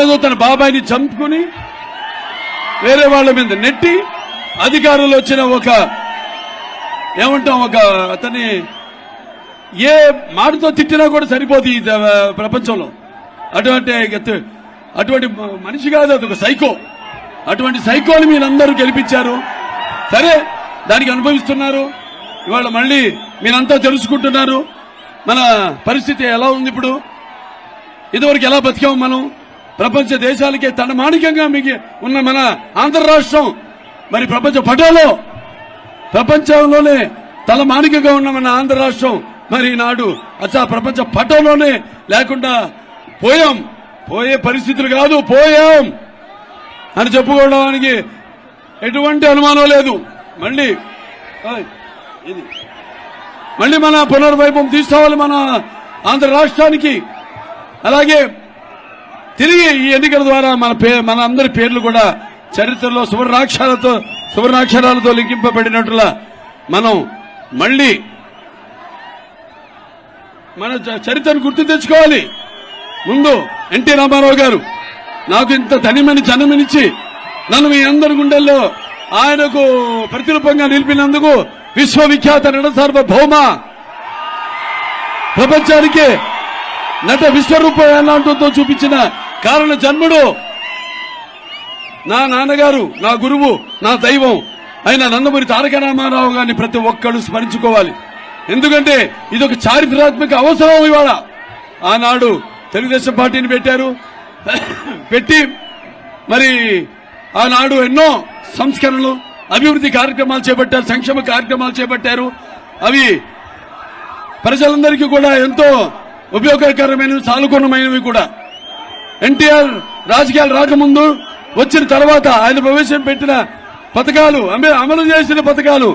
ఏదో తన బాబాయిని చంపుకుని వేరే వాళ్ళ మీద నెట్టి అధికారులు వచ్చిన ఒక ఏమంటాం ఒక అతని ఏ మాటతో తిట్టినా కూడా సరిపోదు ఈ ప్రపంచంలో. అటువంటి మనిషి కాదు, అదొక సైకో. అటువంటి సైకోని మీరందరూ గెలిపించారు. సరే, దానికి అనుభవిస్తున్నారు. ఇవాళ మళ్ళీ మీరంతా తెలుసుకుంటున్నారు మన పరిస్థితి ఎలా ఉంది. ఇప్పుడు ఇదివరకు ఎలా బతికాము మనం, ప్రపంచ దేశాలకే తనమానికంగా మిగి ఉన్న మన ఆంధ్ర రాష్ట్రం మరి ప్రపంచ పటంలో ప్రపంచంలోనే తలమానికగా ఉన్న మన ఆంధ్ర రాష్ట్రం మరి నాడు ప్రపంచ పటంలోనే లేకుండా పోయే పరిస్థితులు కాదు, పోయాం అని చెప్పుకోవడానికి ఎటువంటి అనుమానం లేదు. మళ్ళీ మన పునర్వైభవం తీసుకోవాలి మన ఆంధ్ర రాష్ట్రానికి. అలాగే తిరిగి ఈ ఎన్నికల ద్వారా మన అందరి పేర్లు కూడా చరిత్రలో సువర్ణాక్షరాలతో లిఖింపబడినట్లుగా మనం మళ్ళీ మన చరిత్రను గుర్తు తెచ్చుకోవాలి. ముందు ఎన్టీ రామారావు గారు నాకు ఇంత ధనిమని జన్మనిచ్చి నన్ను మీ అందరి గుండెల్లో ఆయనకు ప్రతిరూపంగా నిలిపినందుకు విశ్వవిఖ్యాత నట సార్వభౌమ ప్రపంచానికి నట విశ్వరూపం ఎలాంటితో చూపించిన కారణ జన్ముడు నా నాన్నగారు, నా గురువు, నా దైవం అయిన నందమూరి తారక రామారావు గారిని ప్రతి ఒక్కరు స్మరించుకోవాలి. ఎందుకంటే ఇదొక చారిత్రాత్మక అవసరం. ఇవాళ ఆనాడు తెలుగుదేశం పార్టీని పెట్టి మరి ఆనాడు ఎన్నో సంస్కరణలు, అభివృద్ధి కార్యక్రమాలు చేపట్టారు, సంక్షేమ కార్యక్రమాలు చేపట్టారు. అవి ప్రజలందరికీ కూడా ఎంతో ఉపయోగకరమైనవి, సానుకూలమైనవి కూడా. ఎన్టీఆర్ రాజకీయాలు రాకముందు వచ్చిన తర్వాత ఆయన ప్రవేశపెట్టిన పథకాలు, అమలు చేసిన పథకాలు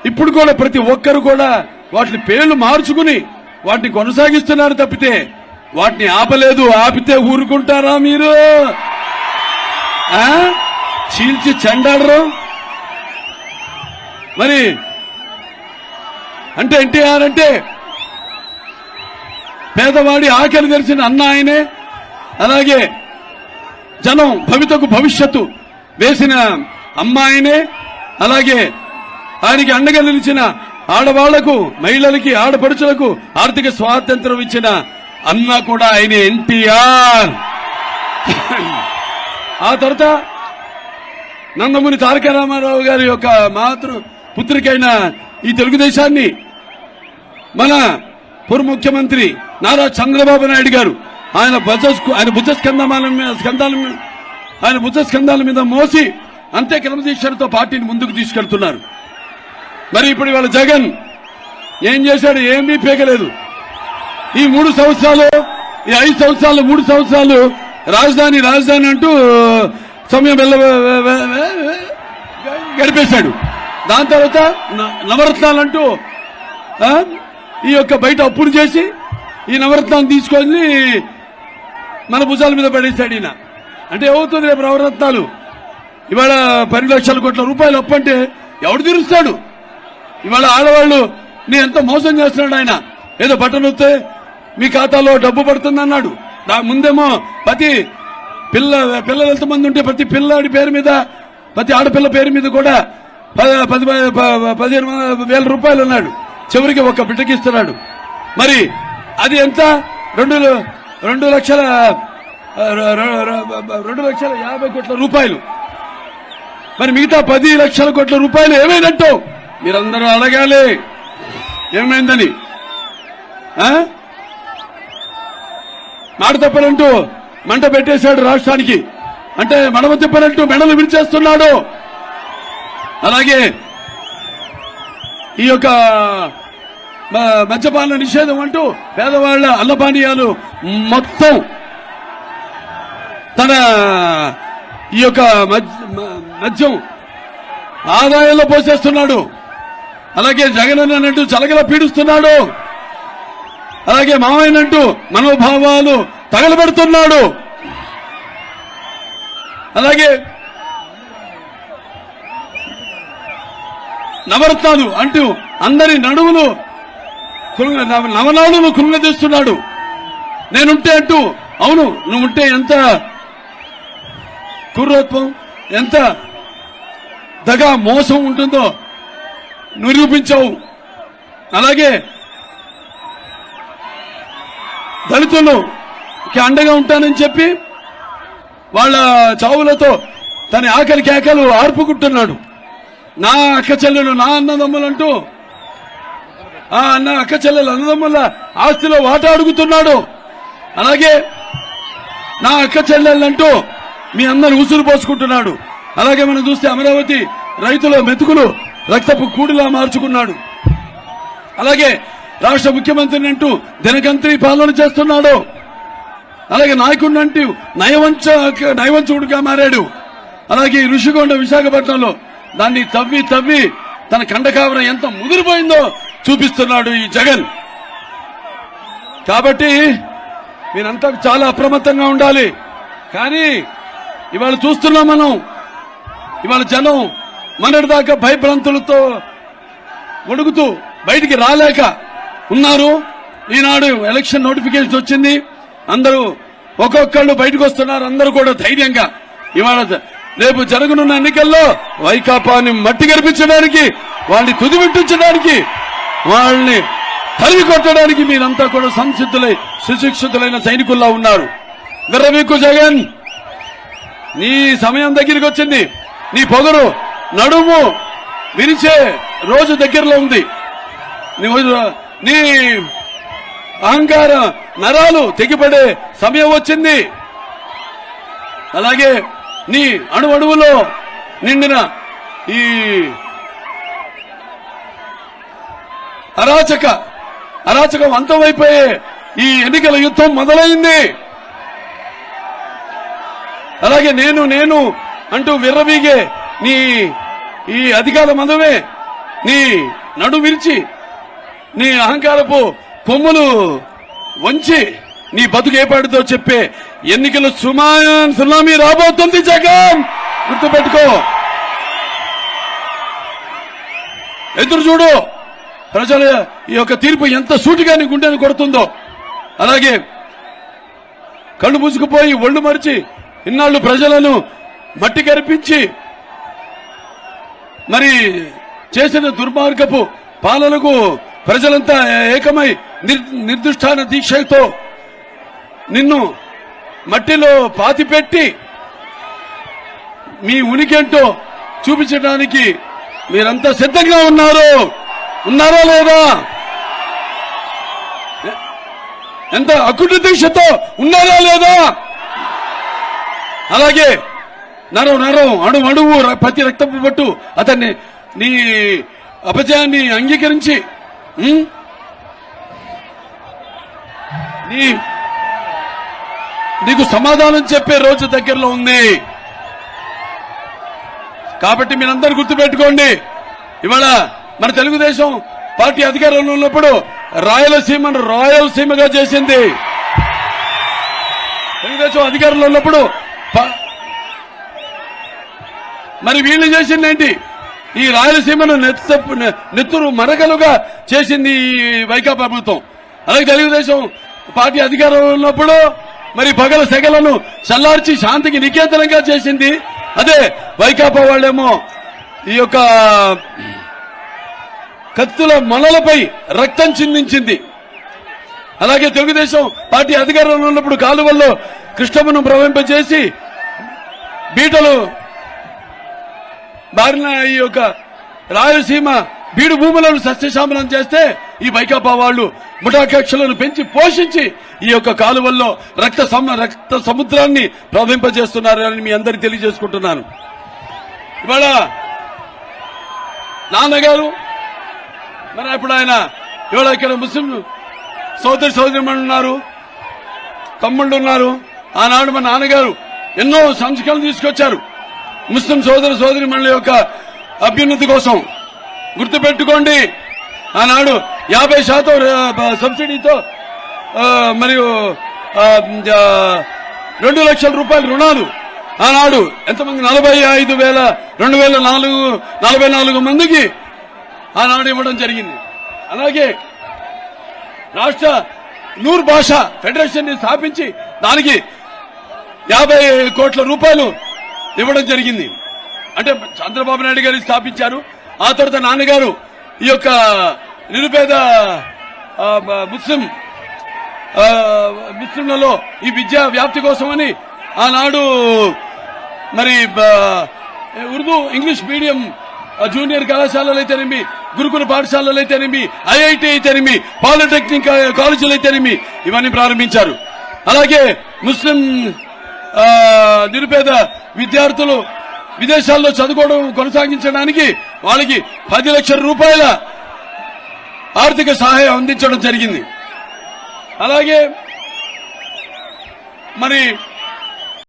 ఇప్పుడు కూడా ప్రతి ఒక్కరు కూడా వాటిని పేర్లు మార్చుకుని వాటిని కొనసాగిస్తున్నారు తప్పితే వాటిని ఆపలేదు. ఆపితే ఊరుకుంటారా మీరు? చీల్చి చెండాడరు. మరి అంటే ఎన్టీఆర్ అంటే పేదవాడి ఆకలి తెరిచిన అన్న ఆయనే. అలాగే జనం భవితకు భవిష్యత్తు వేసిన అమ్మాయినే. అలాగే ఆయనకి అండగా నిలిచిన ఆడవాళ్లకు, మహిళలకి, ఆడపడుచులకు ఆర్థిక స్వాతంత్రం ఇచ్చిన అన్న కూడా ఆయన ఎన్టీఆర్. ఆ తర్వాత నందమూరి తారక రామారావు గారి యొక్క మాతృ పుత్రికైన ఈ తెలుగుదేశాన్ని మన పూర్వ ముఖ్యమంత్రి నారా చంద్రబాబు నాయుడు గారు ఆయన భుజస్కంధాల మీద మోసి అంతే క్రమశిక్షణతో పార్టీని ముందుకు తీసుకెళ్తున్నారు. మరి ఇప్పుడు ఇవాళ జగన్ ఏం చేశాడు? ఏమీ పీకలేదు. ఈ 3 సంవత్సరాలు, ఈ 5 సంవత్సరాలు, 3 సంవత్సరాలు రాజధాని అంటూ సమయం గడిపేశాడు. దాని తర్వాత నవరత్నాలంటూ ఈ యొక్క బయట అప్పులు చేసి ఈ నవరత్నాలను తీసుకొని మన భుజాల మీద పడేశాడు ఈయన. అంటే ఏమవుతుంది రేపు నవరత్నాలు? ఇవాళ 10 లక్షల కోట్ల రూపాయలు అప్పు అంటే ఎవడు తీరుస్తాడు? ఇవాళ ఆడవాళ్లు నీ ఎంత మోసం చేస్తున్నాడు ఆయన. ఏదో బట్టలు వస్తే మీ ఖాతాలో డబ్బు పడుతుందన్నాడు. ముందేమో ప్రతి పిల్లలు ఎంతమంది ఉంటే ప్రతి పిల్లాడి పేరు మీద, ప్రతి ఆడపిల్ల పేరు మీద కూడా 15,000 రూపాయలు అన్నాడు. చివరికి ఒక బిడ్డకి ఇస్తున్నాడు. మరి అది ఎంత? 2,50,00,000 కోట్ల రూపాయలు. మరి మిగతా 10 లక్షల కోట్ల రూపాయలు ఏమైందంటో మీరందరూ అడగాలి ఏమైందని. మాట తప్పనంటూ మంట పెట్టేశాడు రాష్ట్రానికి. అంటే మడమ తిప్పనంటూ మెడలు విరిచేస్తున్నాడు. అలాగే ఈ యొక్క మద్యపాన నిషేధం అంటూ పేదవాళ్ల అన్నపానీయాలు మొత్తం తన ఈ యొక్క మద్యం ఆదాయంలో పోసేస్తున్నాడు. అలాగే జగన్ అన్నట్టు చలగల పీడిస్తున్నాడు. అలాగే మావయ్యనంటూ మనోభావాలు తగలబెడుతున్నాడు. అలాగే నవరత్నాలు అంటూ అందరి నవనాడులు కృంగదీస్తున్నాడు. నేనుంటే అంటూ అవును, నువ్వు ఉంటే ఎంత క్రూరత్వం, ఎంత దగా మోసం ఉంటుందో నిరూపించావు. అలాగే దళితులకి అండగా ఉంటానని చెప్పి వాళ్ళ చావులతో తన ఆకలి కేకలు ఆర్పుకుంటున్నాడు. నా అక్క చెల్లెలు, నా అన్నదమ్ములంటూ ఆ అక్క చెల్లెలు అన్నదమ్ముల ఆస్తిలో వాటా అడుగుతున్నాడు. అలాగే నా అక్క చెల్లెళ్ళంటూ మీ అందరు ఉసురు పోసుకుంటున్నాడు. అలాగే మనం చూస్తే అమరావతి రైతుల మెతుకులు రక్తపు కూడిలా మార్చుకున్నాడు. అలాగే రాష్ట్ర ముఖ్యమంత్రిని అంటూ దినకంత్రి పాలన చేస్తున్నాడు. అలాగే నాయకుడిని అంటూ నయవంచుడుగా మారాడు. అలాగే ఋషికొండ విశాఖపట్నంలో దాన్ని తవ్వి తవ్వి తన కండకావరం ఎంత ముదిరిపోయిందో చూపిస్తున్నాడు ఈ జగన్. కాబట్టి మీరంతా చాలా అప్రమత్తంగా ఉండాలి. కానీ ఇవాళ చూస్తున్నాం మనం, ఇవాళ జనం మొన్నటిదాకా భయభ్రాంతులతో వణుకుతూ బయటికి రాలేక ఉన్నారు. ఈనాడు ఎలక్షన్ నోటిఫికేషన్ వచ్చింది, అందరూ ఒక్కొక్కళ్ళు బయటకు వస్తున్నారు. అందరూ కూడా ధైర్యంగా ఇవాళ రేపు జరగనున్న ఎన్నికల్లో వైకాపాని మట్టి గర్పించడానికి, వాళ్ళని తుదిమిట్టించడానికి, వాళ్ళని తరిమి కొట్టడానికి మీరంతా కూడా సంసిద్ధులై సుశిక్షితులైన సైనికుల్లా ఉన్నారు. విర్రవీక్కు జగన్, నీ సమయం దగ్గరికి వచ్చింది. నీ పొగరు నడుము విరిచే రోజు దగ్గరలో ఉంది. నీ అహంకార నరాలు తెగిపడే సమయం వచ్చింది. అలాగే నీ అణువణువులో నిండిన ఈ అరాచకం అంతమైపోయే ఈ ఎన్నికల యుద్ధం మొదలైంది. అలాగే నేను అంటూ విర్రవీగే నీ ఈ అధికార మదమే నీ నడు విరిచి నీ అహంకారపు కొమ్ములు వంచి నీ బతుకు ఏపాటితో చెప్పే ఎన్నికల సునామీ రాబోతుంది జగన్, గుర్తుపెట్టుకో. ఎదురు చూడు, ప్రజల ఈ యొక్క తీర్పు ఎంత సూటిగా నీ గుండెను కొడుతుందో. అలాగే కళ్ళు మూసుకుపోయి ఒళ్ళు మరిచి ఇన్నాళ్లు ప్రజలను మట్టి కరిపించి మరి చేసిన దుర్మార్గపు పాలనకు ప్రజలంతా ఏకమై నిర్దిష్టాన దీక్షతో నిన్ను మట్టిలో పాతిపెట్టి మీ ఉనికేంటో చూపించడానికి మీరంతా సిద్ధంగా ఉన్నారా లేదా? ఎంత అకుట దీక్షతో ఉన్నారా లేదా? అలాగే నరం అణువు ప్రతి రక్తపు పట్టు అతన్ని నీ అపజయాన్ని అంగీకరించి నీకు సమాధానం చెప్పే రోజు దగ్గరలో ఉంది. కాబట్టి మీరందరూ గుర్తుపెట్టుకోండి, ఇవాళ మన తెలుగుదేశం పార్టీ అధికారంలో ఉన్నప్పుడు రాయలసీమను రాయలసీమగా చేసింది. తెలుగుదేశం అధికారంలో ఉన్నప్పుడు మరి వీళ్ళు చేసిందేంటి? ఈ రాయలసీమను నెత్తురు మరకలుగా చేసింది ఈ వైకాపా ప్రభుత్వం. అలాగే తెలుగుదేశం పార్టీ అధికారంలో ఉన్నప్పుడు మరి పగల సెగలను చల్లార్చి శాంతికి నికేతనంగా చేసింది అదే వైకాపా వాళ్ళేమో ఈ యొక్క కత్తుల మొలలపై రక్తం చిందించింది. అలాగే తెలుగుదేశం పార్టీ అధికారంలో ఉన్నప్పుడు కాలువల్లో కృష్ణమ్మను ప్రవహింపజేసి బీటలు బారిన ఈ యొక్క రాయలసీమ బీడు భూములను సస్యశామలం చేస్తే ఈ వైకాపా వాళ్ళు ముఠాకక్షలను పెంచి పోషించి ఈ యొక్క కాలువల్లో రక్త సముద్రాన్ని ప్రవహింపజేస్తున్నారు అని మీ అందరికీ తెలియజేసుకుంటున్నాను. ఇవాళ నాన్నగారు మరి ఇప్పుడు ఆయన ఇవాళ ఇక్కడ ముస్లిం సోదరిమణులు ఉన్నారు, తమ్ముళ్ళు ఉన్నారు. ఆనాడు మన నాన్నగారు ఎన్నో సంస్కరణలు తీసుకొచ్చారు ముస్లిం సోదరిమణుల యొక్క అభ్యున్నతి కోసం. గుర్తుపెట్టుకోండి, ఆనాడు 50% సబ్సిడీతో మరియు 2 లక్షల రూపాయల రుణాలు ఆనాడు ఎంతమంది 45,244 మందికి ఆనాడు ఇవ్వడం జరిగింది. అలాగే రాష్ట్ర నూర్ భాషా ఫెడరేషన్ ని స్థాపించి దానికి 50 కోట్ల రూపాయలు ఇవ్వడం జరిగింది. అంటే చంద్రబాబు నాయుడు గారు స్థాపించారు. ఆ తర్వాత నాన్నగారు ఈ యొక్క నిరుపేద ముస్లింలలో ఈ విద్యా వ్యాప్తి కోసమని ఆనాడు మరి ఉర్దూ ఇంగ్లీష్ మీడియం జూనియర్ కళాశాలలు అయితేనేమి, గురుకుల పాఠశాలలు అయితేనేమి, ఐఐటి అయితేనేమి, పాలిటెక్నిక్ కాలేజీలు అయితేనేమి ఇవన్నీ ప్రారంభించారు. అలాగే ముస్లిం నిరుపేద విద్యార్థులు విదేశాల్లో చదువుకోవడం కొనసాగించడానికి వాళ్ళకి 10 లక్షల రూపాయల ఆర్థిక సహాయం అందించడం జరిగింది. అలాగే మరి